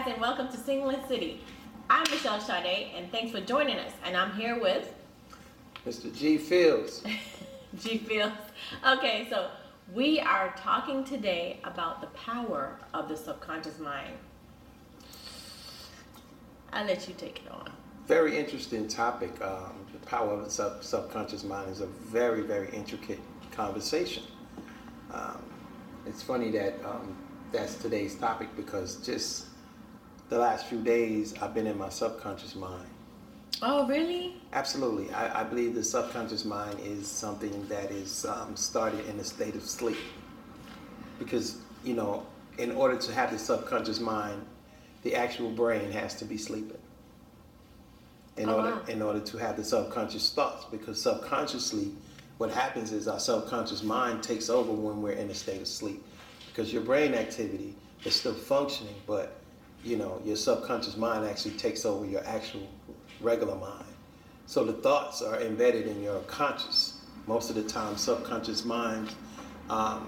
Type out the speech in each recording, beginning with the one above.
guys, and welcome to Single City. I'm Michelle Sade, and thanks for joining us. And I'm here with Mr. G. Fields. G. Fields. Okay, so we are talking today about the power of the subconscious mind. I'll let you take it on. Very interesting topic. The power of the subconscious mind is a very, very intricate conversation. It's funny that that's today's topic because just the last few days I've been in my subconscious mind. Oh, really? Absolutely. I believe the subconscious mind is something that is started in a state of sleep. Because, you know, in order to have the subconscious mind, the actual brain has to be sleeping. In order to have the subconscious thoughts, because subconsciously what happens is our subconscious mind takes over when we're in a state of sleep, because your brain activity is still functioning, but you know your subconscious mind actually takes over your actual regular mind. So the thoughts are embedded in your conscious. Most of the time subconscious minds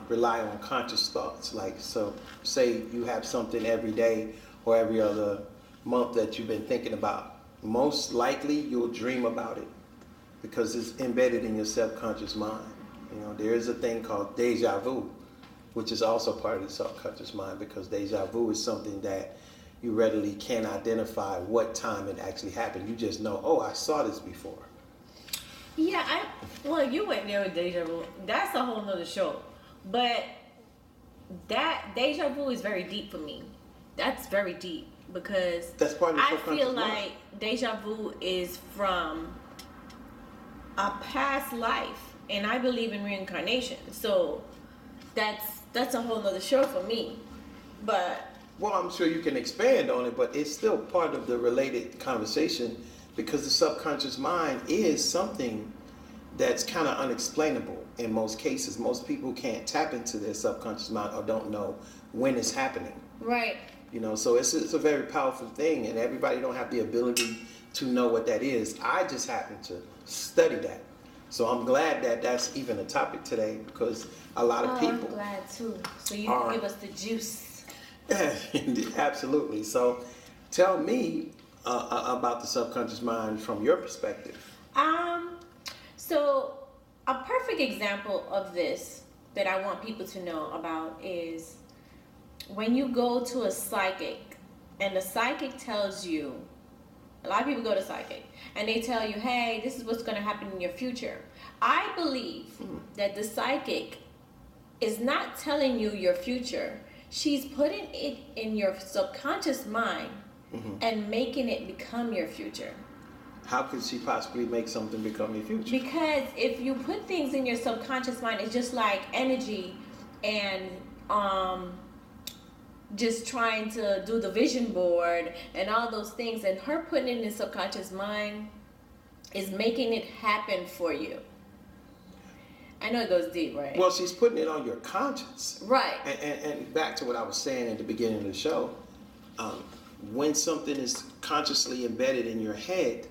rely on conscious thoughts. Like, so say you have something every day or every other month that you've been thinking about. Most likely you'll dream about it because it's embedded in your subconscious mind. You know, there is a thing called deja vu, which is also part of the subconscious mind, because deja vu is something that you readily can identify what time it actually happened. You just know, oh, I saw this before. Yeah, well, you went there with deja vu. That's a whole nother show. But that deja vu is very deep for me. That's very deep. Because that's part of the I feel like deja vu is from a past life, and I believe in reincarnation. So that's a whole nother show for me. But well, I'm sure you can expand on it, but it's still part of the related conversation, because the subconscious mind is something that's kind of unexplainable in most cases. Most people can't tap into their subconscious mind or don't know when it's happening. Right. You know, so it's a very powerful thing, and everybody don't have the ability to know what that is. I just happen to study that. So I'm glad that that's even a topic today, because a lot of people... I'm glad too. So you can give us the juice. Absolutely. So tell me about the subconscious mind from your perspective. So a perfect example of this that I want people to know about is when you go to a psychic and the psychic tells you, a lot of people go to psychic and they tell you, hey, this is what's going to happen in your future. I believe that the psychic is not telling you your future. She's putting it in your subconscious mind and making it become your future. How could she possibly make something become your future? Because if you put things in your subconscious mind, it's just like energy and just trying to do the vision board and all those things, and her putting it in the subconscious mind is making it happen for you. I know it goes deep, right? Well, she's putting it on your conscience. Right. And back to what I was saying at the beginning of the show, when something is consciously embedded in your head,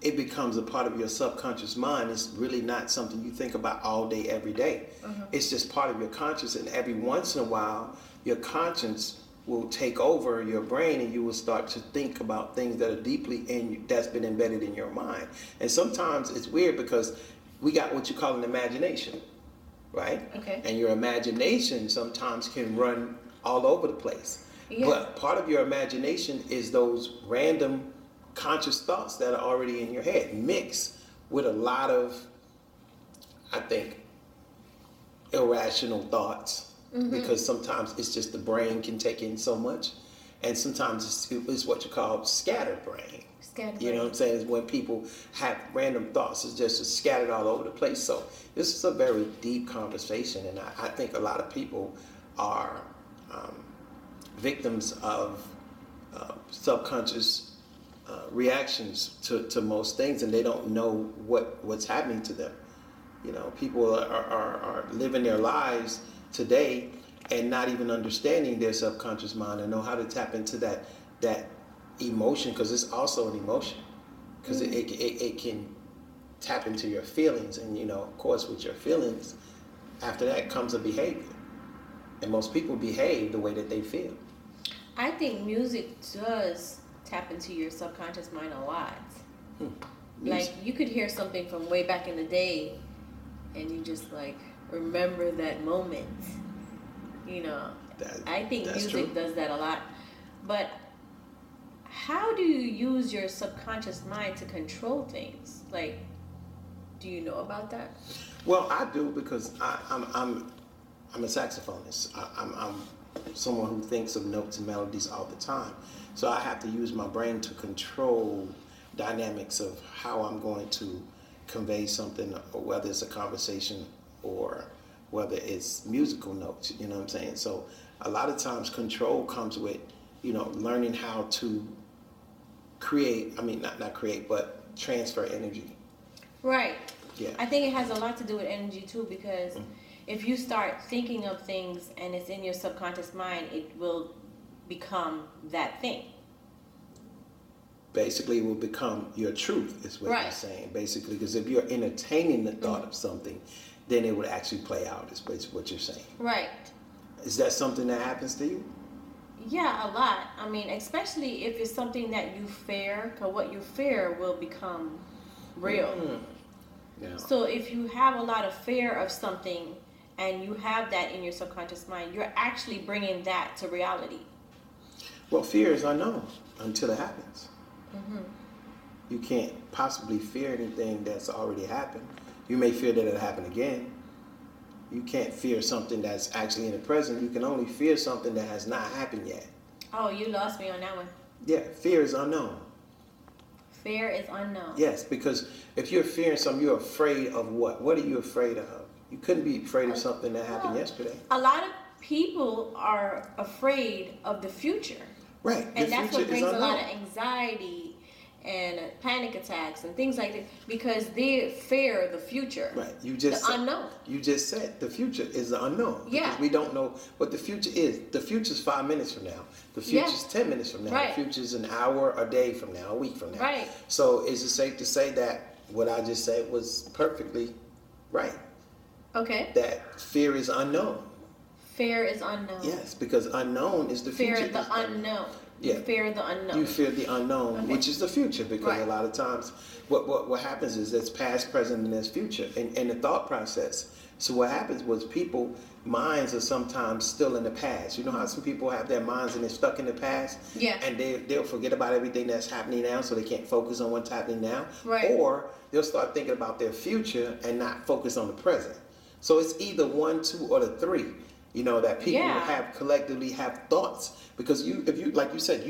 it becomes a part of your subconscious mind. It's really not something you think about all day, every day. It's just part of your conscience, and every once in a while, your conscience will take over your brain, and you will start to think about things that are deeply in you, that's been embedded in your mind. And sometimes it's weird because we got what you call an imagination, right? Okay. And your imagination sometimes can run all over the place. Yeah. But part of your imagination is those random conscious thoughts that are already in your head, mixed with a lot of, I think, irrational thoughts. Because sometimes it's just the brain can take in so much, and sometimes it's what you call scattered brain. You know what I'm saying? It's when people have random thoughts, it's just scattered all over the place. So this is a very deep conversation, and I think a lot of people are victims of subconscious reactions to most things, and they don't know what's happening to them. You know, people are living their lives today and not even understanding their subconscious mind and know how to tap into that emotion, because it's also an emotion, because it can tap into your feelings, and you know, of course, with your feelings, after that comes a behavior, and most people behave the way that they feel. I think music does tap into your subconscious mind a lot. Hmm. Like you could hear something from way back in the day, and you just like remember that moment. You know, I think That's music true. does that a lot. But how do you use your subconscious mind to control things? Like, do you know about that? Well, I do because I'm a saxophonist. I'm someone who thinks of notes and melodies all the time. So I have to use my brain to control dynamics of how I'm going to convey something, or whether it's a conversation or whether it's musical notes. You know what I'm saying? So a lot of times control comes with, learning how to create. I mean, not create, but transfer energy. Right. Yeah. I think it has a lot to do with energy too, because if you start thinking of things and it's in your subconscious mind, it will become that thing. Basically, it will become your truth, is what Right. you're saying. Basically, because if you're entertaining the thought of something, then it would actually play out, is what you're saying. Right. Is that something that happens to you? Yeah, a lot. I mean, especially if it's something that you fear, because what you fear will become real. Yeah. So if you have a lot of fear of something and you have that in your subconscious mind, you're actually bringing that to reality. Well, fear is unknown until it happens. Mm-hmm. You can't possibly fear anything that's already happened. You may fear that it'll happen again. You can't fear something that's actually in the present. You can only fear something that has not happened yet. Oh, you lost me on that one. Yeah, fear is unknown. Fear is unknown. Yes, because if you're fearing something, you're afraid of what? What are you afraid of? You couldn't be afraid of something that happened yesterday. A lot of people are afraid of the future. Right. And that's what brings a lot of anxiety and panic attacks and things like that, because they fear the future. Right. The unknown. You just said the future is the unknown. Yeah. Because we don't know what the future is. The future's 5 minutes from now. The future's 10 minutes from now. Right. The future's an hour, a day from now, a week from now. Right. So is it safe to say that what I just said was perfectly right? Okay. That fear is unknown. Fear is unknown. Yes, because unknown is the future. Fear the unknown. Yeah. You fear the unknown. You fear the unknown, Okay. which is the future, because a lot of times what happens is there's past, present, and there's future, and the thought process. So what happens was people minds are sometimes still in the past. You know how some people have their minds and they're stuck in the past? Yeah. And they'll forget about everything that's happening now, so they can't focus on what's happening now. Right. Or they'll start thinking about their future and not focus on the present. So it's either 1, 2, or the 3. That people collectively have thoughts, because if you like you said,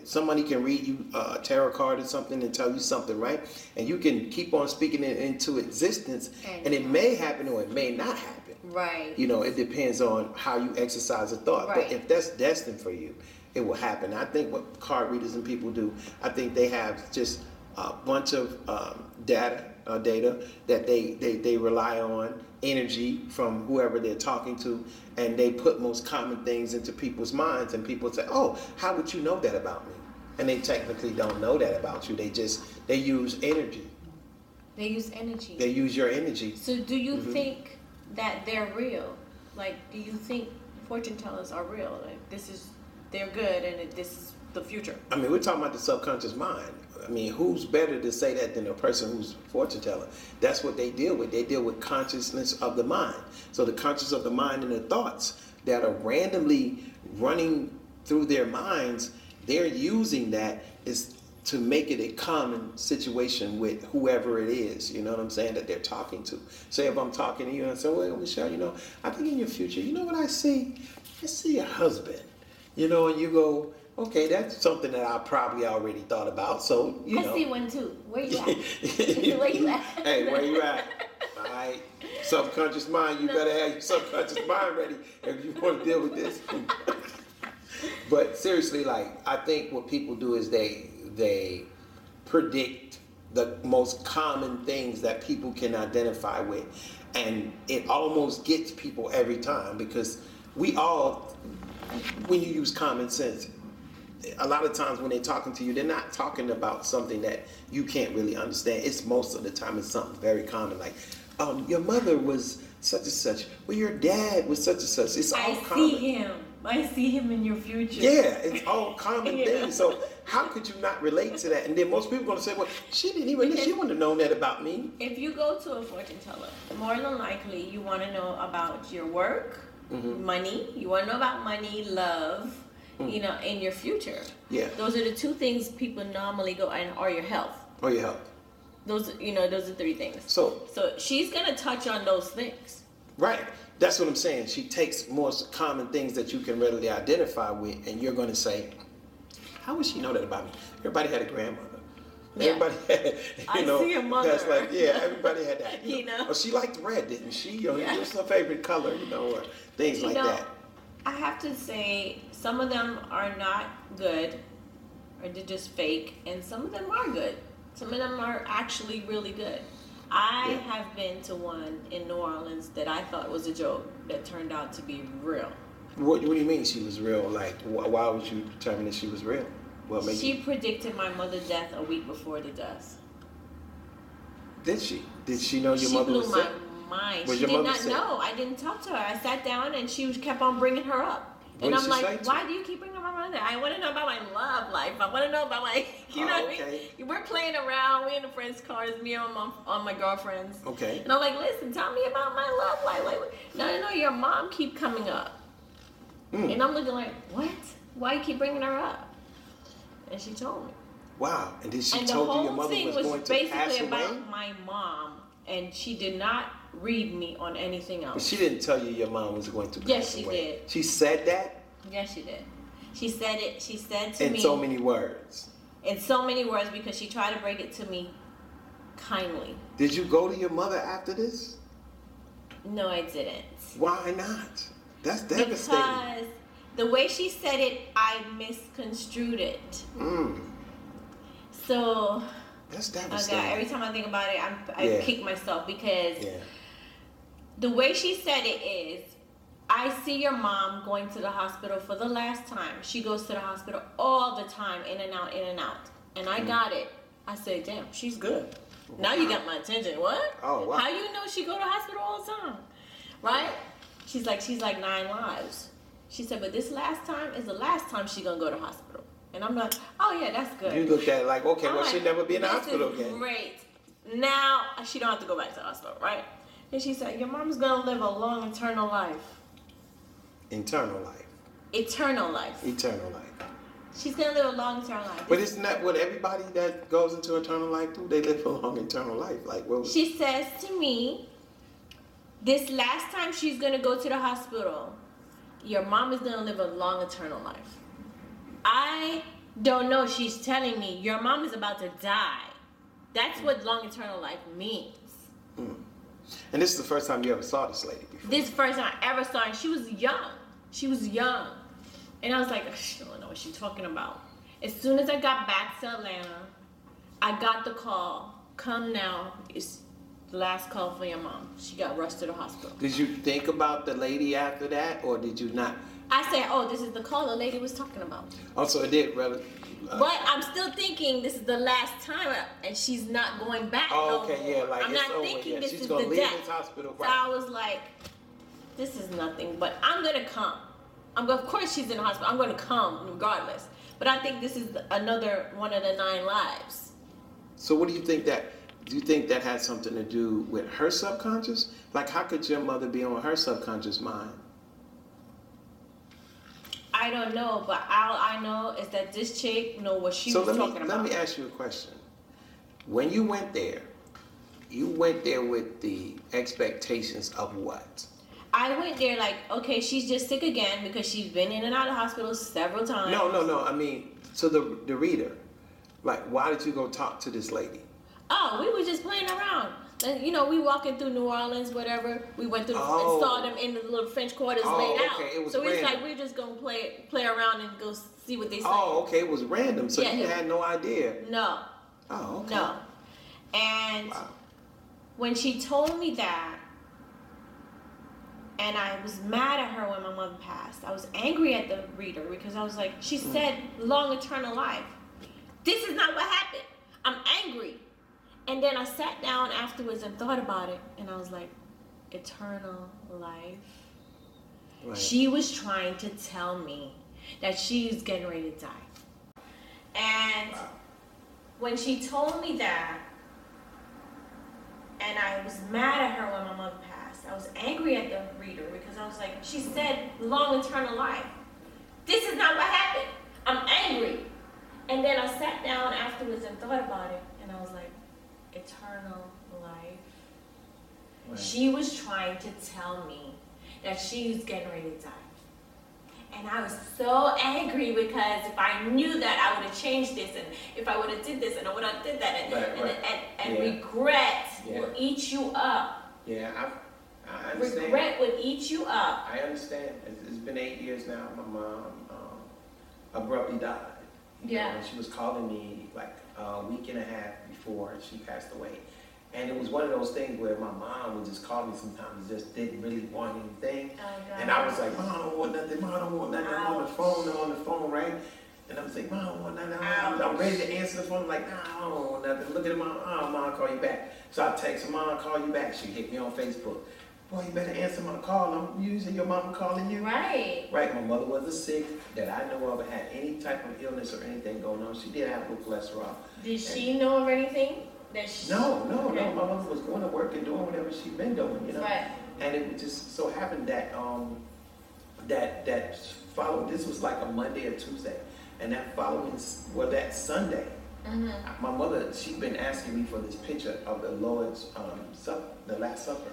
somebody can read you a tarot card or something and tell you something, right? And you can keep on speaking it into existence, and it may happen or it may not happen. Right. It depends on how you exercise a thought. Right. But if that's destined for you, it will happen. I think what card readers and people do, I think they have just a bunch of data that they rely on, energy from whoever they're talking to, and they put most common things into people's minds, and people say, oh, how would you know that about me? And they technically don't know that about you. They use energy. They use energy. They use your energy. So do you think that they're real? Like, do you think fortune tellers are real? Like, they're good and this is the future? I mean, we're talking about the subconscious mind. I mean, who's better to say that than a person who's a fortune teller? That's what they deal with. They deal with consciousness of the mind. So the consciousness of the mind and the thoughts that are randomly running through their minds, they're using that is to make it a common situation with whoever it is, you know what I'm saying, that they're talking to. Say if I'm talking to you and I say, well, Michelle, I think in your future, you know what I see? I see a husband, and you go, okay, that's something that I probably already thought about. So, I see one too. Where you at? Where you at? Hey, where you at? All right. Subconscious mind, you better have your subconscious mind ready if you want to deal with this. But seriously, I think what people do is they predict the most common things that people can identify with. And it almost gets people every time, because we all, when you use common sense, a lot of times when they're talking to you, they're not talking about something that you can't really understand. It's most of the time it's something very common, like, your mother was such and such. Well, your dad was such and such. It's all common. I see him. I see him in your future. Yeah, it's all common Yeah. things. So how could you not relate to that? And then most people are gonna say, well, she wouldn't have known that about me. If you go to a fortune teller, more than likely you want to know about your work, money. You want to know about money, love, in your future. Yeah. Those are the two things people normally go, and or your health. Or your health. Those are three things. So she's gonna touch on those things. right. That's what I'm saying. She takes more common things that you can readily identify with, and you're going to say, how would she know that about me? Everybody had a grandmother. Yeah. Everybody had, I see a mother. That's like, yeah, everybody had that. Or she liked red, didn't she? What's her favorite color, or things like that. I have to say, some of them are not good, or they're just fake, and some of them are good. Some of them are actually really good. I have been to one in New Orleans that I thought was a joke that turned out to be real. What do you mean she was real? Like, why would you determine that she was real? Well, maybe. She predicted my mother's death a week before the death. Did she? Did she know your mother was sick? She blew my mind. Was She your did mother not sick? know. I didn't talk to her. I sat down and she kept on bringing her up. What And did I'm she like, say to why do you keep bringing up my mother? I want to know about my love life. I want to know about my, you know what I mean? We're playing around. We're in the friends' cars. Me and my girlfriends. Okay. And I'm like, listen, tell me about my love life. Like, no, your mom keep coming up. And I'm looking like, what? Why you keep bringing her up? And she told me. Wow. And did she And told the you your whole mother thing was was going to pass basically away? about my mom, and she did not read me on anything else. But she didn't tell you your mom was going to pass away. Yes, she did. She said that? Yes, she did. She said it. She said to me in so many words. In so many words, because she tried to break it to me kindly. Did you go to your mother after this? No, I didn't. Why not? That's devastating. Because the way she said it, I misconstrued it. So that's devastating. every time I think about it, I kick myself, because the way she said it is, I see your mom going to the hospital for the last time. She goes to the hospital all the time, in and out, in and out. And I got it. I said, damn, she's good. Wow. Now you got my attention. What? Oh, wow. How you know she go to hospital all the time? Right? She's like 9 lives. She said, but this last time is the last time she's going to go to hospital. And I'm like, oh, yeah, that's good. You looked at it like, okay, well, she'll never be in the hospital is again. Great. Now, she don't have to go back to the hospital, right? And she said, your mom's going to live a long, eternal life. Eternal life. Eternal life. Eternal life. She's going to live a long, eternal life. But isn't that what everybody that goes into eternal life do? They live a long, eternal life. Like, what? She says to me, this last time she's going to go to the hospital, your mom is going to live a long, eternal life. I don't know. She's telling me your mom is about to die. That's what long, eternal life means. And this is the first time you ever saw this lady before? This is the first time I ever saw her. And she was young. She was young. And I was like, I don't know what she's talking about. As soon as I got back to Atlanta, I got the call. Come now. It's the last call for your mom. She got rushed to the hospital. Did you think about the lady after that, or did you not? I said, oh, this is the call the lady was talking about. Oh, so it did really. But I'm still thinking this is the last time, and she's not going back. Oh, okay, no more. yeah, like I'm it's not over. thinking this she's is gonna the leave death. this hospital. So Right. I was like, this is nothing. But I'm gonna come. Of course, she's in the hospital. I'm gonna come regardless. But I think this is another one of the 9 lives. So what do you think that? Do you think that had something to do with her subconscious? Like, how could your mother be on her subconscious mind? I don't know, but all I know is that this chick know what she was talking about. Let me ask you a question. When you went there with the expectations of what? I went there like, okay, she's just sick again because she's been in and out of hospital several times. No. I mean, to the reader. Like, why did you go talk to this lady? Oh, we were just playing around. And, we walking through New Orleans, whatever. We went through and saw them in the little French quarters laid out. It was so random. it's like we're just gonna play around and go see what they say. Oh, okay, it was random. So you had no idea. No. Oh, okay. No. And when she told me that, and I was mad at her when my mother passed. I was angry at the reader because I was like, she said long eternal life. This is not what happened. I'm angry. And then I sat down afterwards and thought about it, and I was like, eternal life. Right. She was trying to tell me that she's getting ready to die. And when she told me that, and I was mad at her when my mother passed, I was angry at the reader because I was like, she said long eternal life. This is not what happened. I'm angry. And then I sat down afterwards and thought about it, and I was like, eternal life. Right. She was trying to tell me that she was getting ready to die. And I was so angry because if I knew that, I would have changed this, and if I would have did this, and I would have did that, and regret will eat you up. Yeah, I understand. Regret would eat you up. I understand. It's been 8 years now. My mom abruptly died. You know, and she was calling me like a week and a half before she passed away. And it was one of those things where my mom would just call me sometimes and just didn't really want anything. And I was like, Mom, I don't want nothing. Mom, I don't want nothing. I'm on the phone, right? And I was like, Mom, I don't want nothing. I'm ready to answer the phone. I'm like, nah, I don't want nothing. Look at Mom. Mom, I'll call you back. So I text her, Mom, I'll call you back. She hit me on Facebook. Boy, you better answer my call. I'm using your mama calling you. Right. Right. My mother wasn't sick that I know of, had any type of illness or anything going on. She did have low cholesterol. Did she know of anything? No. My mother was going to work and doing whatever she'd been doing, you know. Right. And it just so happened that that following, this was like a Monday or Tuesday, and that following, that Sunday, my mother, she'd been asking me for this picture of the Lord's the Last Supper,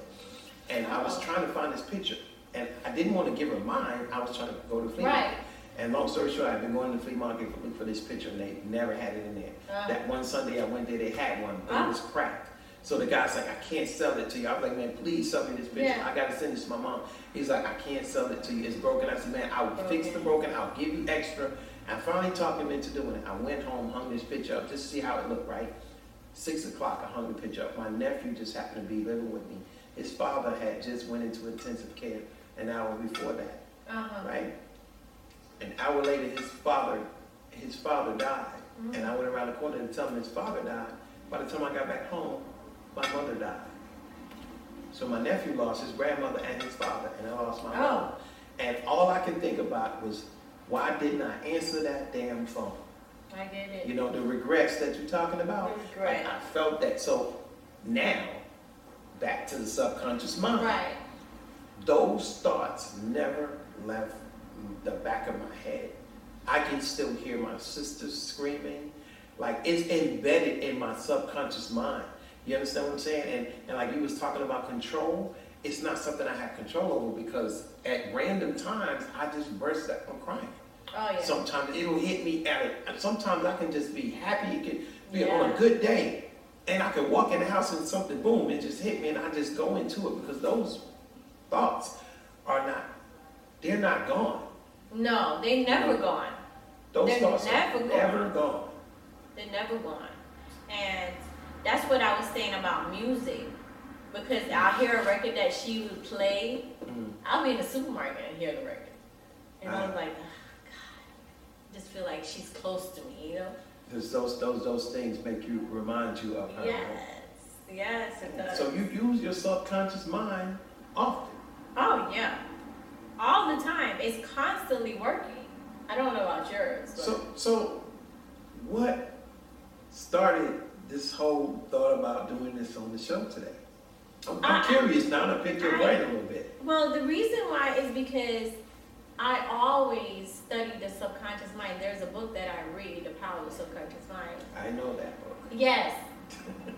and I was trying to find this picture, and I didn't want to give her mine. I was trying to go to the flea market. And long story short, I've been going to the flea market to look for this picture, and they never had it in there. That one Sunday I went there, they had one, but it was cracked. So the guy's like, I can't sell it to you. I was like, man, please sell me this picture. I got to send this to my mom. He's like, I can't sell it to you. It's broken. I said, man, I will fix the broken. I'll give you extra. I finally talked him into doing it. I went home, hung this picture up just to see how it looked, right? 6 o'clock, I hung the picture up. My nephew just happened to be living with me. His father had just went into intensive care an hour before that, right? An hour later, his father died, and I went around the corner to tell him his father died. By the time I got back home, my mother died. So my nephew lost his grandmother and his father, and I lost my mom. And all I could think about was, why didn't I answer that damn phone? I get it. You know, the regrets that you're talking about. Regret. I felt that. So now, back to the subconscious mind. Right. Those thoughts never left the back of my head. I can still hear my sister screaming. Like, it's embedded in my subconscious mind. You understand what I'm saying? And like you was talking about control, it's not something I have control over, because at random times I just burst out from crying. Oh yeah. Sometimes it'll hit me sometimes I can just be happy. It can be on a good day, and I can walk in the house and something, boom, it just hit me, and I just go into it, because those thoughts they're not gone. No, they never gone. Those They're thoughts never are gone. never gone. They're never gone. And that's what I was saying about music. Because I'll hear a record that she would play. I'll be in the supermarket and hear the record. And I'm like, oh, God, I just feel like she's close to me, you know? Because those things remind you of her. Yes, it does. So you use your subconscious mind often. Oh, yeah. All the time. It's constantly working. I don't know about yours. But. So what started this whole thought about doing this on the show today? I'm curious now, to pick your brain a little bit. Well, the reason why is because I always study the subconscious mind. There's a book that I read, The Power of the Subconscious Mind. I know that book. Yes.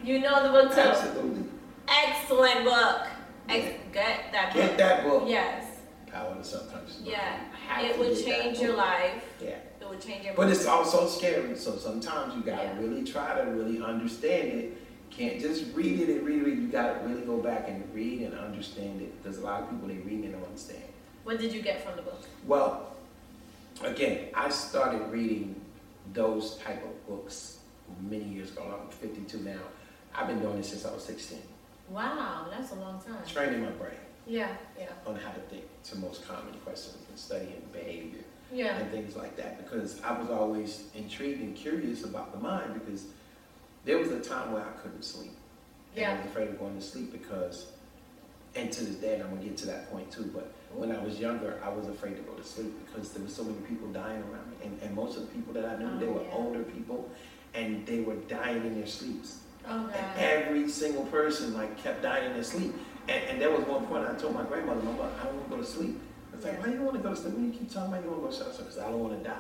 You know the book too? Absolutely. Excellent book. Get that book. Get that book. Yes. Power of the Subconscious Mind. Yeah. It would change your life. Yeah. It would change your But mind. it's also scary. So sometimes you gotta really try to really understand it. Can't just read it and read it. You gotta really go back and read and understand it, because a lot of people, they read and don't understand. What did you get from the book? Well, again, I started reading those type of books many years ago. I'm 52 now. I've been doing this since I was 16. Wow, that's a long time. Training my brain. Yeah. On how to think to most common questions and studying behavior. Yeah. And things like that, because I was always intrigued and curious about the mind, because there was a time where I couldn't sleep. And I was afraid of going to sleep because, and to this day, and I'm going to get to that point too, but when I was younger, I was afraid to go to sleep because there were so many people dying around me. And most of the people that I knew, they were older people, and they were dying in their sleeps. Oh, God. And every single person like kept dying in their sleep. And there was one point I told my grandmother, Mama, I don't want to go to sleep. I was like, why you don't want to go to sleep? Why you keep talking about you want to go to sleep? Because I don't want to die.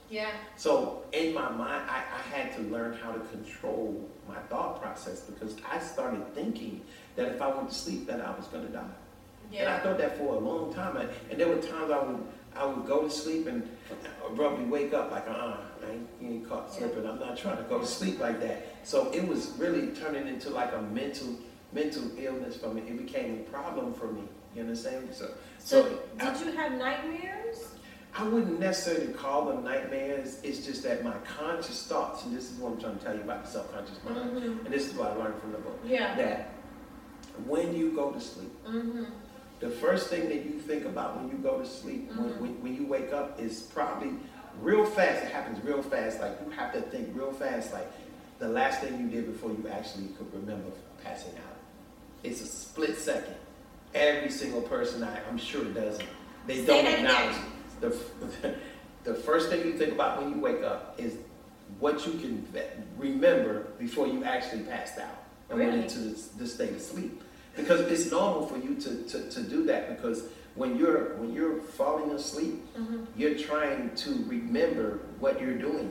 Yeah. So in my mind, I had to learn how to control my thought process because I started thinking that if I went to sleep, that I was going to die. Yeah. And I thought that for a long time. And there were times I would go to sleep and abruptly wake up like, I ain't caught slipping. I'm not trying to go to sleep like that. So it was really turning into like a mental illness for me. It became a problem for me. You understand? So did you have nightmares? I wouldn't necessarily call them nightmares. It's just that my conscious thoughts, and this is what I'm trying to tell you about the subconscious mind, and this is what I learned from the book, that when you go to sleep, the first thing that you think about when you go to sleep, when you wake up, is probably real fast. It happens real fast. Like you have to think real fast, like the last thing you did before you actually could remember passing out. It's a split second. Every single person I'm sure does it. They don't acknowledge it. The first thing you think about when you wake up is what you can remember before you actually passed out and went into the state of sleep. Because it's normal for you to do that, because when you're falling asleep, you're trying to remember what you're doing.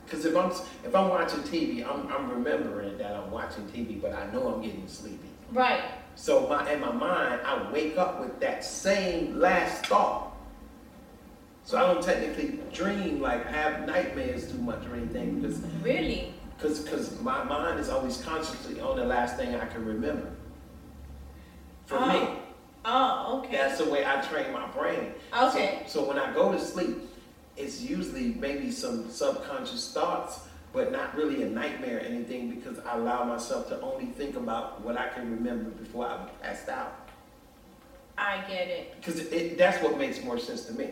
Because if I'm watching TV, I'm remembering that I'm watching TV, but I know I'm getting sleepy. Right. So in my mind, I wake up with that same last thought. So I don't technically dream, like have nightmares too much or anything, because because my mind is always consciously on the last thing I can remember. For me. Oh, okay. That's the way I train my brain. Okay. So when I go to sleep, it's usually maybe some subconscious thoughts, but not really a nightmare or anything, because I allow myself to only think about what I can remember before I passed out. I get it. Because that's what makes more sense to me.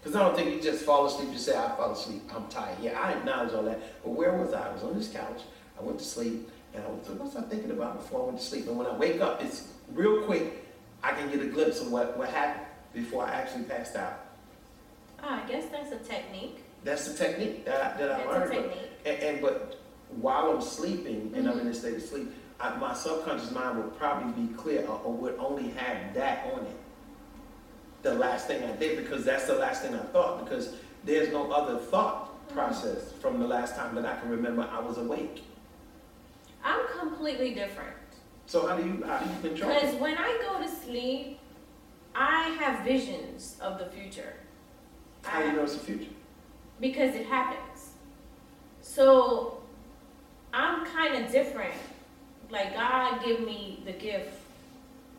Because I don't think you just fall asleep, you say, I fell asleep, I'm tired. Yeah, I acknowledge all that. But where was I? I was on this couch, I went to sleep, and what was I thinking about before I went to sleep? And when I wake up, it's real quick, I can get a glimpse of what happened before I actually passed out. I guess that's a technique. That's the technique that I learned. But while I'm sleeping and I'm in a state of sleep, my subconscious mind would probably be clear or would only have that on it. The last thing I did, because that's the last thing I thought, because there's no other thought process from the last time that I can remember I was awake. I'm completely different. So how do you control it? Because when I go to sleep, I have visions of the future. How do you know it's the future? Because it happens. So I'm kind of different. Like God gave me the gift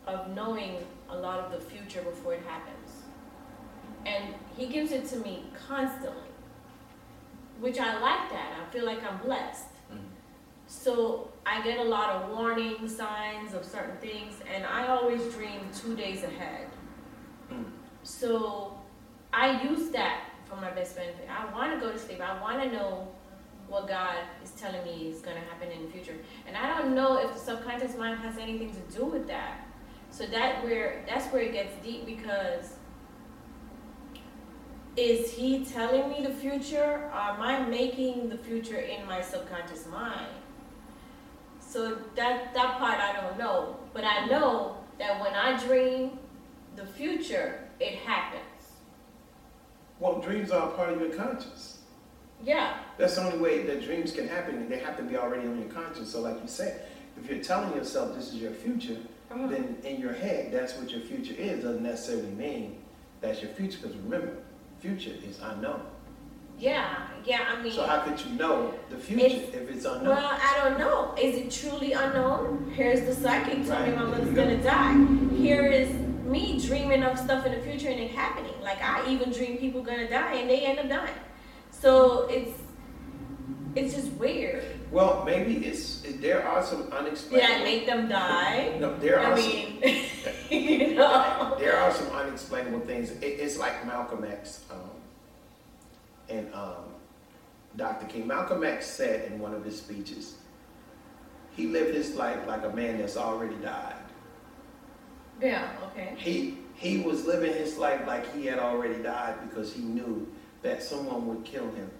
of knowing a lot of the future before it happens. And He gives it to me constantly, which I like that. I feel like I'm blessed. So I get a lot of warning signs of certain things, and I always dream 2 days ahead. So I use that for my best benefit. I want to go to sleep. I want to know what God is telling me is going to happen in the future. And I don't know if the subconscious mind has anything to do with that. So that's where it gets deep, because is He telling me the future, or am I making the future in my subconscious mind? So that part I don't know. But I know that when I dream the future, it happens. Well, dreams are a part of your conscious. Yeah. That's the only way that dreams can happen. They have to be already on your conscious. So like you said, if you're telling yourself this is your future, then in your head, that's what your future is. Doesn't necessarily mean that's your future, because remember, future is unknown. Yeah, I mean. So how could you know the future if it's unknown? Well, I don't know. Is it truly unknown? Here's the psychic telling me my mother's gonna die. Here is me dreaming of stuff in the future and it happening. Like I even dream people gonna die and they end up dying. So it's just weird. Well, maybe there are some unexplainable. Did I make them die? No, there are you know. There are some unexplainable things. It's like Malcolm X and Dr. King. Malcolm X said in one of his speeches, he lived his life like a man that's already died. Yeah, okay. He was living his life like he had already died because he knew that someone would kill him.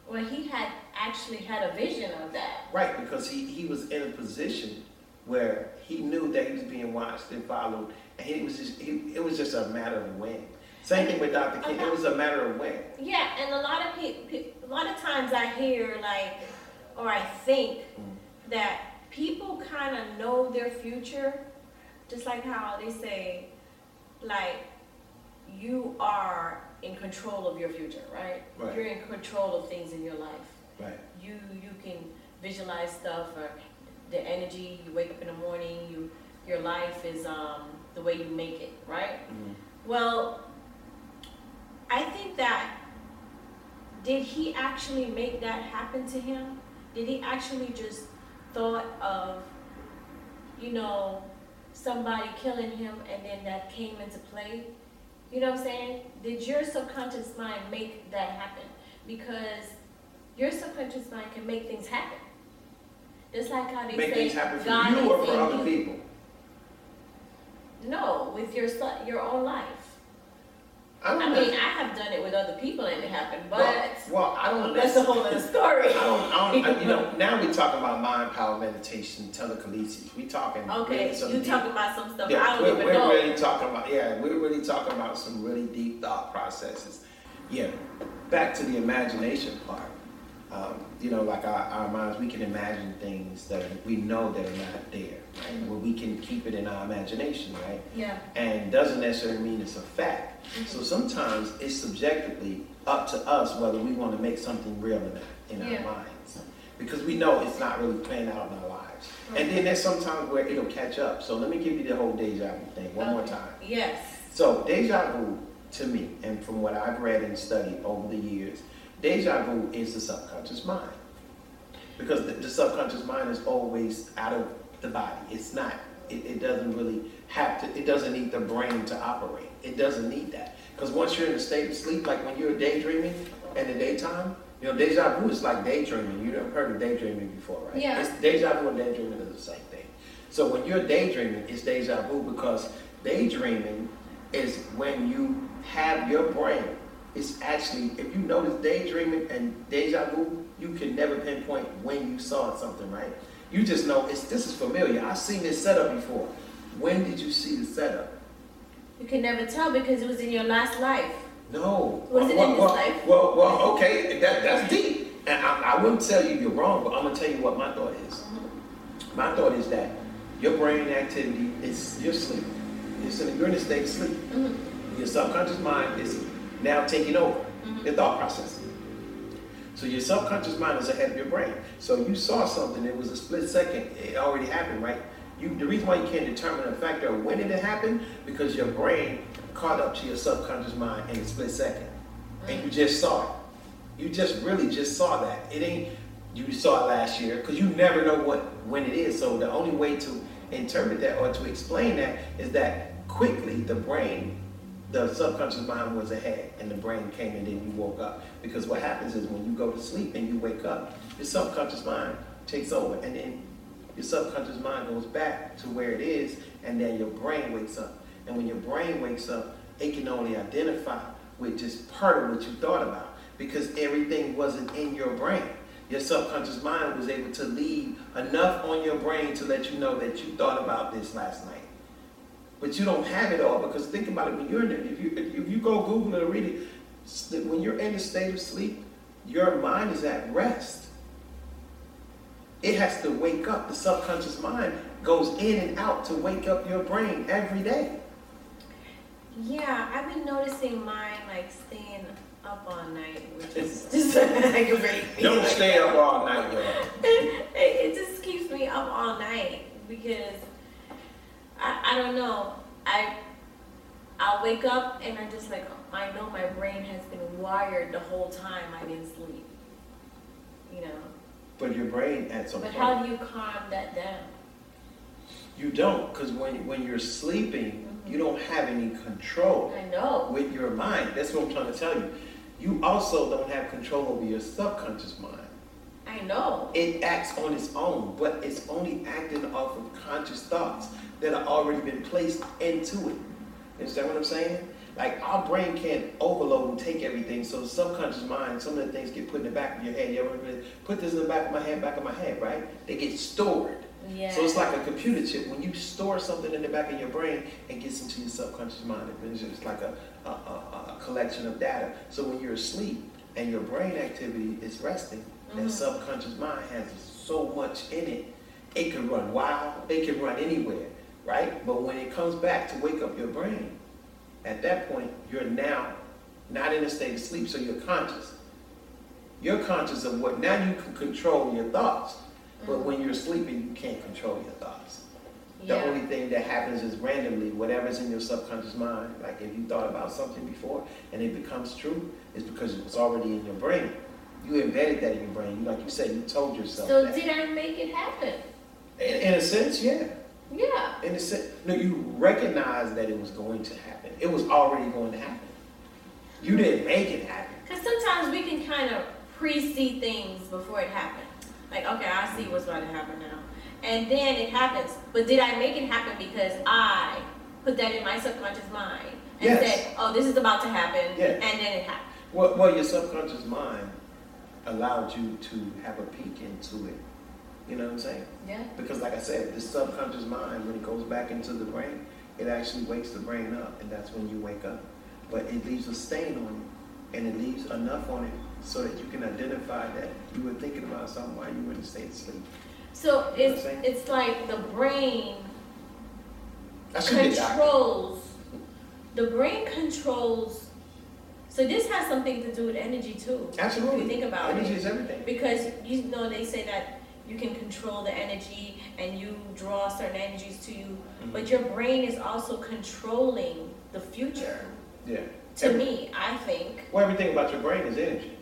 Well, he had actually had a vision of that. Right, because he was in a position where he knew that he was being watched and followed, and it was just a matter of when. Same thing with Dr. King. It was a matter of when. Yeah, and a lot of times I hear or I think that people kind of know their future, just like how they say, like, you are in control of your future, right? Right. You're in control of things in your life. Right. You can visualize stuff, or the energy. You wake up in the morning. Your life is the way you make it, right? Mm-hmm. Well, I think that, did he actually make that happen to him? Did he actually just thought of, somebody killing him, and then that came into play? You know what I'm saying? Did your subconscious mind make that happen? Because your subconscious mind can make things happen. Just like how they Make say things happen for God you or is for in other you. people? No, with your own life. I I have done it with other people and it happened, but I don't. that's a whole other story. Now we're talking about mind power meditation, telekinesis. We talking. Okay, really you talking about some stuff Yeah, I don't even know. We're really talking about some really deep thought processes. Yeah, back to the imagination part. Like our minds, we can imagine things that we know that are not there, right? Mm-hmm. Where we can keep it in our imagination, right? Yeah. And doesn't necessarily mean it's a fact. Mm-hmm. So sometimes it's subjectively up to us whether we want to make something real or not in our minds. Because we know it's not really playing out in our lives. Okay. And then there's sometimes where it'll catch up. So let me give you the whole deja vu thing one more time. Yes. So deja vu, to me, and from what I've read and studied over the years, deja vu is the subconscious mind. Because the subconscious mind is always out of the body. It's not, it doesn't really have to, it doesn't need the brain to operate. It doesn't need that. Because once you're in a state of sleep, like when you're daydreaming in the daytime, deja vu is like daydreaming. You've heard of daydreaming before, right? Yeah. It's deja vu and daydreaming are the same thing. So when you're daydreaming, it's deja vu because daydreaming is when you have your brain. It's actually, if you notice daydreaming and deja vu, you can never pinpoint when you saw something, right? You just know this is familiar. I've seen this setup before. When did you see the setup? You can never tell because it was in your last life. No. Was it in this life? Well, okay, that's deep. And I wouldn't tell you you're wrong, but I'm going to tell you what my thought is. Mm-hmm. My thought is that your brain activity is your sleep. You're in a state of sleep. Mm-hmm. Your subconscious mind is now taking over your thought process. So your subconscious mind is ahead of your brain. So you saw something, it was a split second, it already happened, right? The reason why you can't determine the factor of when it happened, because your brain caught up to your subconscious mind in a split second. And you just saw it. You just saw that. It ain't, you saw it last year, because you never know when it is. So the only way to interpret that or to explain that is that quickly the subconscious mind was ahead and the brain came and then you woke up. Because what happens is when you go to sleep and you wake up, your subconscious mind takes over and then your subconscious mind goes back to where it is and then your brain wakes up. And when your brain wakes up, it can only identify with just part of what you thought about because everything wasn't in your brain. Your subconscious mind was able to leave enough on your brain to let you know that you thought about this last night. But you don't have it all because think about it, when you're in it, if you go Google it or read it, when you're in a state of sleep, your mind is at rest. It has to wake up. The subconscious mind goes in and out to wake up your brain every day. Yeah, I've been noticing mine staying up all night, which is just aggravating. Don't stay up all night, y'all. It just keeps me up all night because I don't know. I'll wake up and I'm just I know my brain has been wired the whole time I didn't sleep. But your brain at some point. But how do you calm that down? You don't, because when you're sleeping, you don't have any control. I know. With your mind. That's what I'm trying to tell you. You also don't have control over your subconscious mind. I know. It acts on its own, but it's only acting off of conscious thoughts. that have already been placed into it. You understand what I'm saying? Like, our brain can't overload and take everything, so the subconscious mind, some of the things get put in the back of your head. You ever put this in the back of my head, right? They get stored. Yeah. So it's like a computer chip. When you store something in the back of your brain, it gets into your subconscious mind. It's like a collection of data. So when you're asleep and your brain activity is resting, that subconscious mind has so much in it. It can run wild. It can run anywhere, right? But when it comes back to wake up your brain, at that point, you're now not in a state of sleep, so you're conscious. You're conscious of what, now you can control your thoughts. But when you're sleeping, you can't control your thoughts. Yeah. The only thing that happens is randomly, whatever's in your subconscious mind, like if you thought about something before and it becomes true, it's because it was already in your brain. You embedded that in your brain. Like you said, you told yourself So that. did I make it happen? In a sense, yeah. Yeah. In a sense, no, you recognize that it was going to happen. It was already going to happen. You didn't make it happen. Because sometimes we can kind of pre-see things before it happens. Like, okay, I see what's about to happen now. And then it happens. But did I make it happen because I put that in my subconscious mind and said, oh, this is about to happen, and then it happened? Well, your subconscious mind allowed you to have a peek into it. You know what I'm saying? Yeah. Because like I said, the subconscious mind, when it goes back into the brain, it actually wakes the brain up, and that's when you wake up. But it leaves a stain on it, and it leaves enough on it so that you can identify that you were thinking about something while you were in a state of sleep. So it's like the brain controls. The brain controls. So this has something to do with energy too. Absolutely. If you think about energy is everything. Because you know they say that you can control the energy and you draw certain energies to you, but your brain is also controlling the future. Yeah. To me, I think. Well, everything about your brain is energy.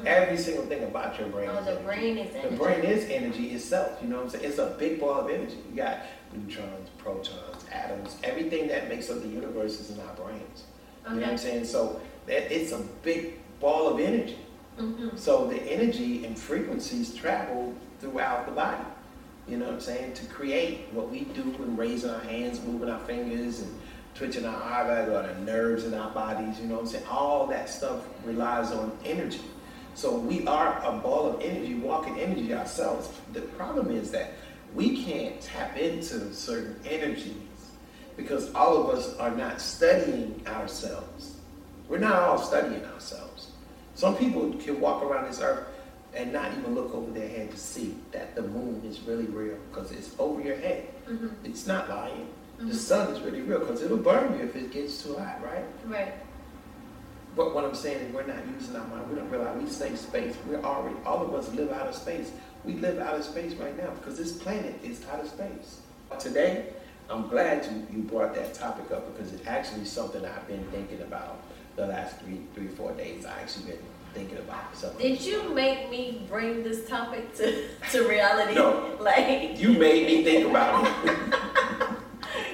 Every single thing about your brain. Oh, the brain is energy. The brain is energy itself. You know what I'm saying? It's a big ball of energy. You got neutrons, protons, atoms. Everything that makes up the universe is in our brains. You know what I'm saying? So it's a big ball of energy. So the energy and frequencies travel throughout the body. You know what I'm saying? To create what we do and raising our hands, moving our fingers, and twitching our eyelids or the nerves in our bodies. You know what I'm saying? All that stuff relies on energy. So we are a ball of energy, walking energy ourselves. The problem is that we can't tap into certain energies because all of us are not studying ourselves. We're not all studying ourselves. Some people can walk around this earth and not even look over their head to see that the moon is really real because it's over your head. It's not lying. The sun is really real because it'll burn you if it gets too hot, right? Right. But what I'm saying is we're not using our mind. We don't realize we stay space. We're already, all of us live out of space. We live out of space right now because this planet is out of space. Today, I'm glad you brought that topic up because it's actually something I've been thinking about the last 4 days. I actually been thinking about something. Did you make me bring this topic to reality? No. Like you made me think about it.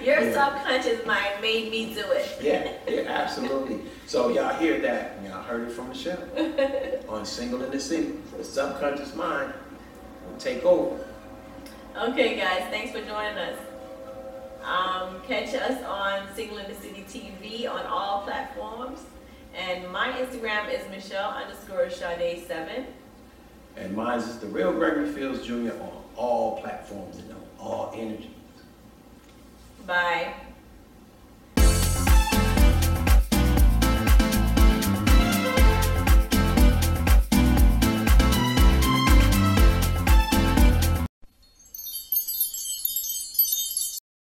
Your subconscious mind made me do it. Yeah, absolutely. So y'all hear that? Y'all heard it from Michelle on Single in the City. The subconscious mind will take over. Okay, guys, thanks for joining us. Catch us on Single in the City TV on all platforms. And my Instagram is Michelle_Sade7. And mine is The Real Gregory Fields Jr. on all platforms and on all energies. Bye.